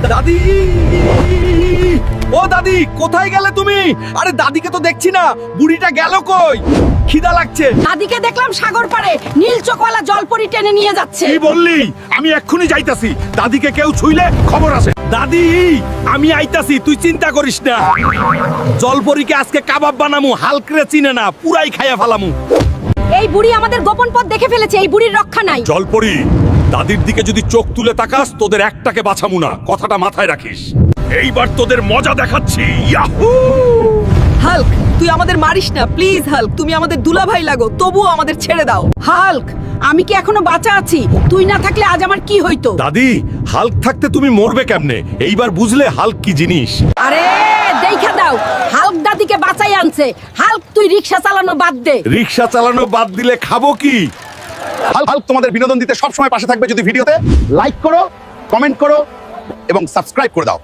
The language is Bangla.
দাদি, ও দাদি, কোথায় গেলে তুমি? আরে দাদিকে তো দেখছি না, বুড়িটা গেল কই? খিদা লাগছে। দাদিকে দেখলাম সাগর পাড়ে নীল চোখওয়ালা জলপরি টেনে নিয়ে যাচ্ছে। কি বললি? আমি এক্ষুনি যাইতাছি। দাদিকে কেউ ছুইলে খবর আছে। দাদি, আমি আইতাছি, তুই চিন্তা করিস না। জলপরীকে আজকে কাবাব বানামু, হালকরে চিনে না, পুরাই খাইয়া ফালামু। এই বুড়ি আমাদের গোপন পথ দেখে ফেলেছে, এই বুড়ির রক্ষা নাই। জলপরি, দাদির দিকে যদি চোখ তুলে তাকাস, তোদের একটাকে বাঁচামু না, কথাটা মাথায় রাখিস। এইবার তোদের মজা দেখাচ্ছি। ইয়াহু! হাল্ক, তুই আমাদের মারিস না প্লিজ। হাল্ক, তুমি আমাদের দুলাভাই লাগো, তবুও আমাদের ছেড়ে দাও। হাল্ক, আমি কি এখনো বাঁচা আছি? তুই না থাকলে আজ আমার কি হইতো? দাদি, হাল্ক থাকতে তুমি মরবে কেমনে? এইবার বুঝলে হাল্ক কি জিনিস। আরে দেখা দাও, হাল্ক দাদিকে বাঁচাই আনছে। হাল্ক, তুই রিকশা চালানো বাদ দে। রিকশা চালানো বাদ দিলে খাবো কি? হাল্ক তোমাদের বিনোদন দিতে সব সময় পাশে থাকবে। যদি ভিডিওতে লাইক করো, কমেন্ট করো এবং সাবস্ক্রাইব করে দাও।